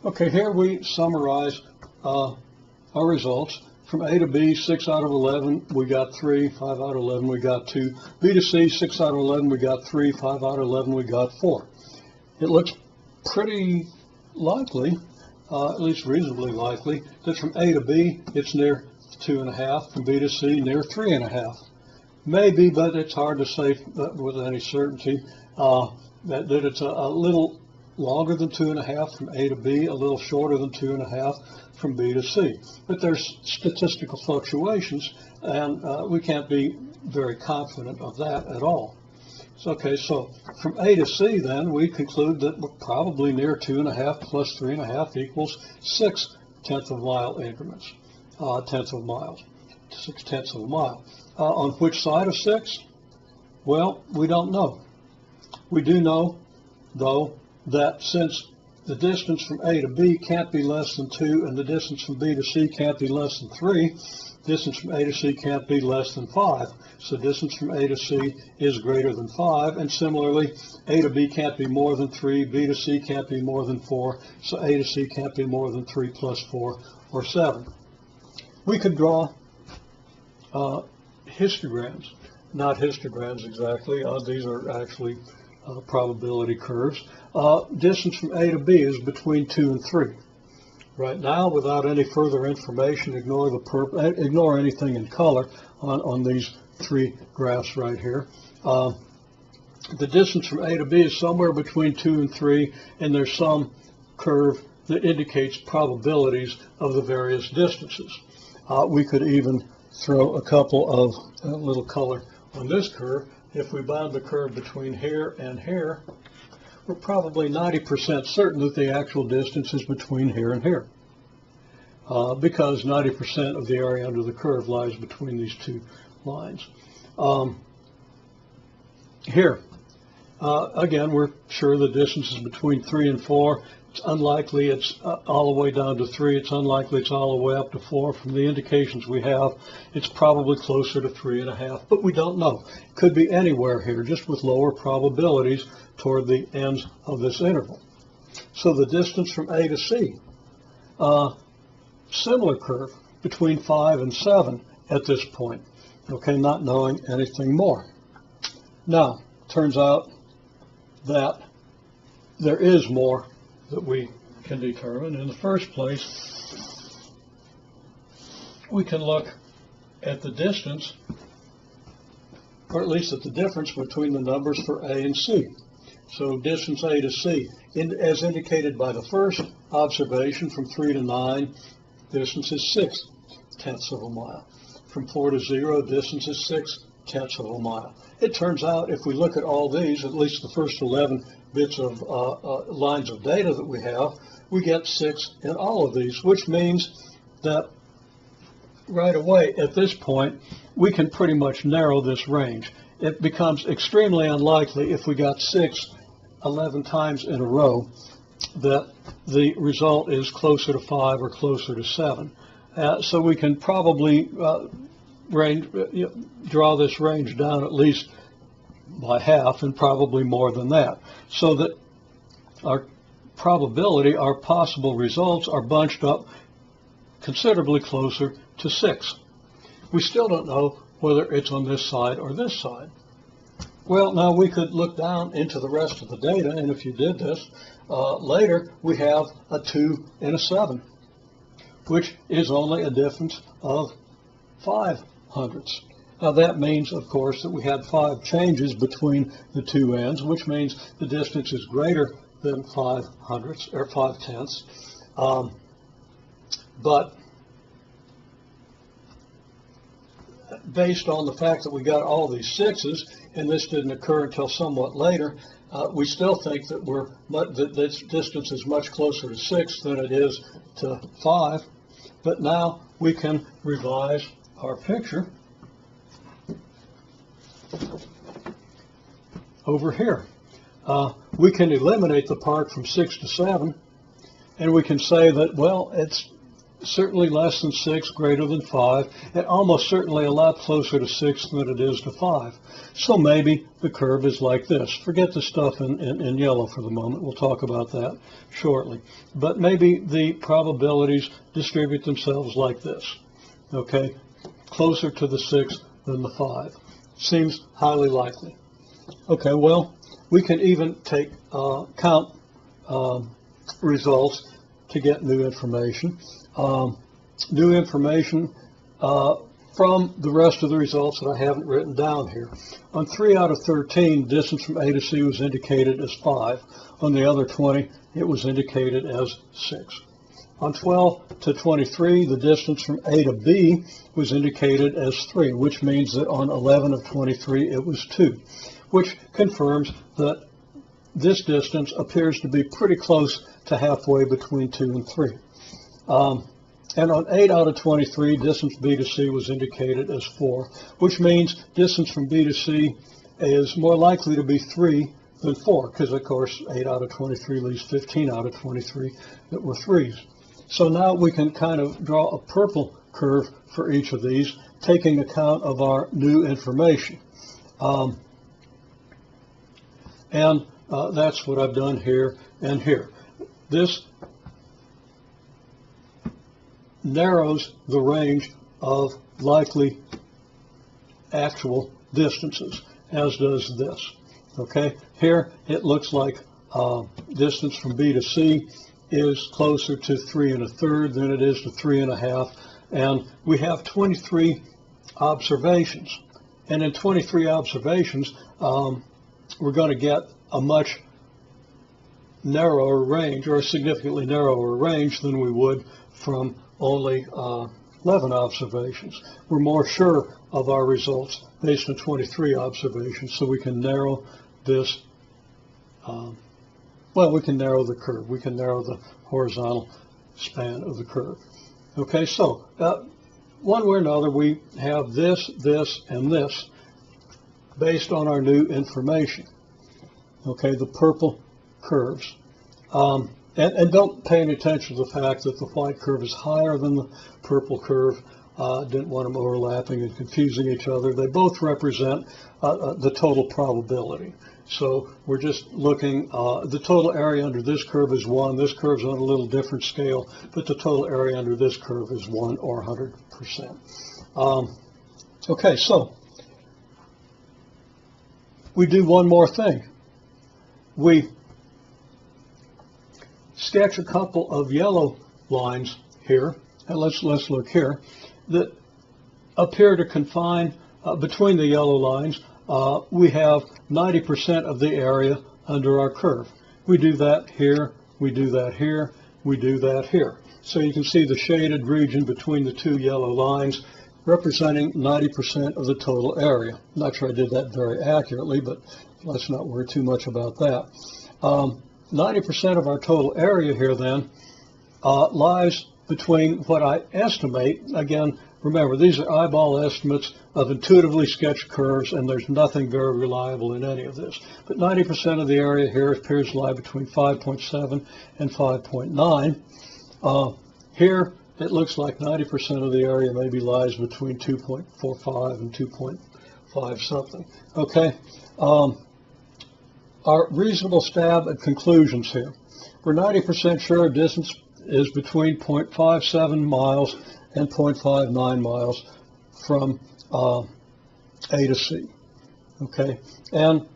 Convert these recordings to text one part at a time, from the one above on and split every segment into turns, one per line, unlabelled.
Okay, here we summarize our results. From A to B, 6 out of 11, we got 3. 5 out of 11, we got 2. B to C, 6 out of 11, we got 3. 5 out of 11, we got 4. It looks pretty likely, at least reasonably likely, that from A to B, it's near 2.5. From B to C, near 3.5. Maybe, but it's hard to say with any certainty that it's a little longer than 2.5 from A to B, a little shorter than 2.5 from B to C. But there's statistical fluctuations, and we can't be very confident of that at all. So, okay, so from A to C, then, we conclude that we're probably near 2.5 plus 3.5 equals 6 tenth of mile increments, tenths of miles, 6 tenths of a mile. On which side of 6? Well, we don't know. We do know, though, that since the distance from A to B can't be less than 2 and the distance from B to C can't be less than 3, distance from A to C can't be less than 5. So distance from A to C is greater than 5, and similarly, A to B can't be more than 3, B to C can't be more than 4, so A to C can't be more than 3 plus 4 or 7. We could draw histograms, not histograms exactly, these are actually probability curves. Distance from A to B is between 2 and 3. Right now, without any further information, ignore anything in color on these 3 graphs right here. The distance from A to B is somewhere between 2 and 3, and there's some curve that indicates probabilities of the various distances. We could even throw a couple of little color on this curve. If we bound the curve between here and here, we're probably 90% certain that the actual distance is between here and here, because 90% of the area under the curve lies between these 2 lines. Here, again, we're sure the distance is between 3 and 4. It's unlikely it's all the way down to 3. It's unlikely it's all the way up to 4. From the indications we have, it's probably closer to 3.5, but we don't know. It could be anywhere here, just with lower probabilities toward the ends of this interval. So the distance from A to C, similar curve between 5 and 7 at this point, okay, not knowing anything more. Now, turns out that there is more that we can determine. In the first place, we can look at the distance, or at least at the difference between the numbers for A and C. So distance A to C, as indicated by the first observation, from 3 to 9, distance is 6 tenths of a mile. From 4 to 0, distance is 6 tenths of a mile. It turns out, if we look at all these, at least the first 11 bits of lines of data that we have, we get 6 in all of these, which means that right away at this point, we can pretty much narrow this range. It becomes extremely unlikely, if we got 6 11 times in a row, that the result is closer to 5 or closer to 7. So we can probably draw this range down at least by half, and probably more than that, so that our probability, our possible results, are bunched up considerably closer to 6. We still don't know whether it's on this side or this side. Well, now we could look down into the rest of the data, and if you did this later, we have a 2 and a 7, which is only a difference of 5 hundredths. Now that means, of course, that we had 5 changes between the 2 ends, which means the distance is greater than 5 hundredths, or 5 tenths. But based on the fact that we got all these 6s, and this didn't occur until somewhat later, we still think that that this distance is much closer to 6 than it is to 5. But now we can revise our picture over here. We can eliminate the part from 6 to 7, and we can say that, well, it's certainly less than 6, greater than 5, and almost certainly a lot closer to 6 than it is to 5. So maybe the curve is like this. Forget the stuff in yellow for the moment. We'll talk about that shortly. But maybe the probabilities distribute themselves like this, okay? Closer to the 6 than the 5. Seems highly likely. Okay, well, we can even take count results to get new information. New information from the rest of the results that I haven't written down here. On 3 out of 13, distance from A to C was indicated as 5. On the other 20, it was indicated as 6. On 12 to 23, the distance from A to B was indicated as 3, which means that on 11 of 23, it was 2, which confirms that this distance appears to be pretty close to halfway between 2 and 3. And on 8 out of 23, distance B to C was indicated as 4, which means distance from B to C is more likely to be 3 than 4, because of course 8 out of 23 leaves 15 out of 23 that were 3s. So now we can kind of draw a purple curve for each of these, taking account of our new information. That's what I've done here and here. This narrows the range of likely actual distances, as does this. Okay, here it looks like distance from B to C is closer to 3 1/3 than it is to 3 1/2, and we have 23 observations. And in 23 observations, we're going to get a much narrower range, or a significantly narrower range than we would from only 11 observations. We're more sure of our results based on 23 observations, so we can narrow this, we can narrow the curve. We can narrow the horizontal span of the curve. Okay, so one way or another, we have this, this, and this based on our new information. Okay, the purple curves. And don't pay any attention to the fact that the white curve is higher than the purple curve. Didn't want them overlapping and confusing each other. They both represent the total probability. So we're just looking, the total area under this curve is 1. This curve's on a little different scale, but the total area under this curve is 1 or 100%. Okay, so we do one more thing. We sketch a couple of yellow lines here, and let's look here, that appear to confine between the yellow lines. We have 90% of the area under our curve. We do that here, we do that here, we do that here. So you can see the shaded region between the two yellow lines representing 90% of the total area. I'm not sure I did that very accurately, but let's not worry too much about that. 90% of our total area here then lies between what I estimate. Again, remember, these are eyeball estimates of intuitively sketched curves, and there's nothing very reliable in any of this. But 90% of the area here appears to lie between 5.7 and 5.9. Here, it looks like 90% of the area maybe lies between 2.45 and 2.5 something. Okay. Our reasonable stab at conclusions here. We're 90% sure a distance is between 0.57 miles and 0.59 miles from A to C. Okay, and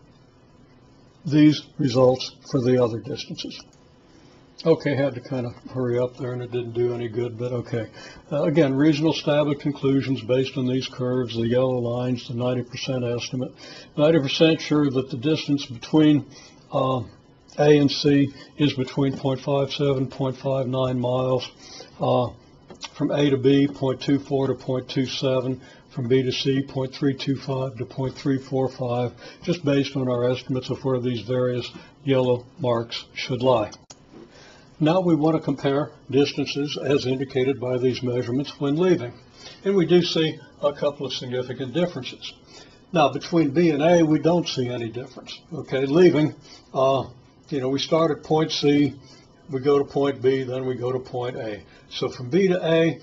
these results for the other distances. Okay, had to kind of hurry up there and it didn't do any good, but okay. Again, reasonable stab at conclusions based on these curves, the yellow lines, the 90% estimate. 90% sure that the distance between A and C is between 0.57 and 0.59 miles. From A to B, 0.24 to 0.27. From B to C, 0.325 to 0.345, just based on our estimates of where these various yellow marks should lie. Now we want to compare distances as indicated by these measurements when leaving. And we do see a couple of significant differences. Now between B and A, we don't see any difference. Okay, leaving, we start at point C, we go to point B, then we go to point A. So from B to A,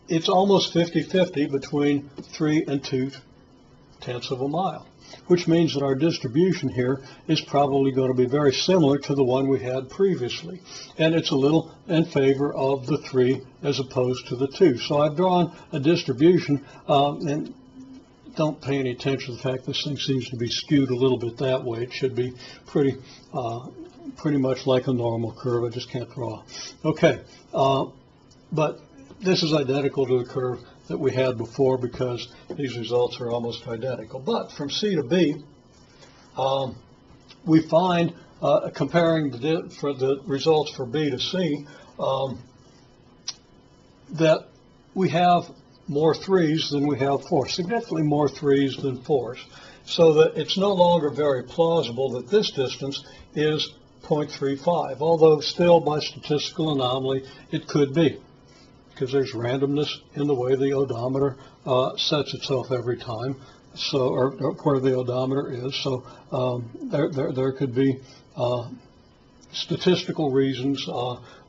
it's almost 50-50 between 3 and 2/10 of a mile, which means that our distribution here is probably going to be very similar to the one we had previously. And it's a little in favor of the 3 as opposed to the 2. So I've drawn a distribution, and don't pay any attention to the fact this thing seems to be skewed a little bit that way. It should be pretty much like a normal curve. I just can't draw. Okay, but this is identical to the curve that we had before because these results are almost identical. But from C to B, we find, comparing the results for B to C, that we have more 3s than we have 4s, significantly more 3s than 4s, so that it's no longer very plausible that this distance is 0.35, although still by statistical anomaly it could be, because there's randomness in the way the odometer sets itself every time, so or where the odometer is. So there could be statistical reasons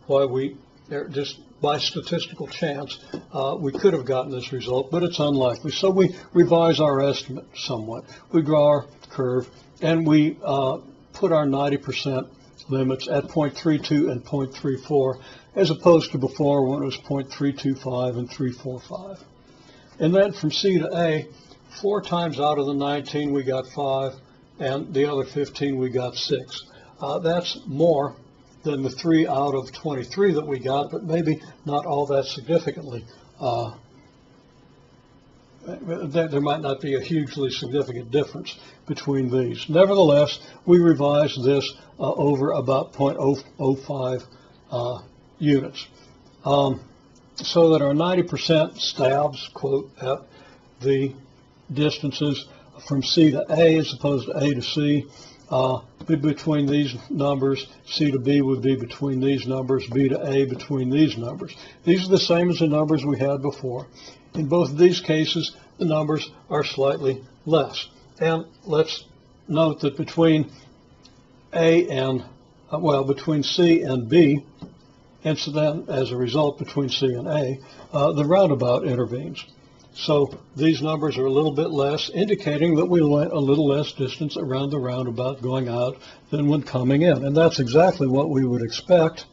why we just by statistical chance we could have gotten this result, but it's unlikely. So we revise our estimate somewhat. We draw our curve and we put our 90% limits at 0.32 and 0.34, as opposed to before when it was 0.325 and 345. And then from C to A, 4 times out of the 19 we got 5, and the other 15 we got 6. That's more than the 3 out of 23 that we got, but maybe not all that significantly. There might not be a hugely significant difference between these. Nevertheless, we revised this over about 0.005 units. So that our 90% stabs, quote, at the distances from C to A as opposed to A to C, be between these numbers. C to B would be between these numbers, B to A between these numbers. These are the same as the numbers we had before. In both of these cases, the numbers are slightly less. And let's note that between A and, between C and B, and so then as a result between C and A, the roundabout intervenes. So these numbers are a little bit less, indicating that we went a little less distance around the roundabout going out than when coming in. And that's exactly what we would expect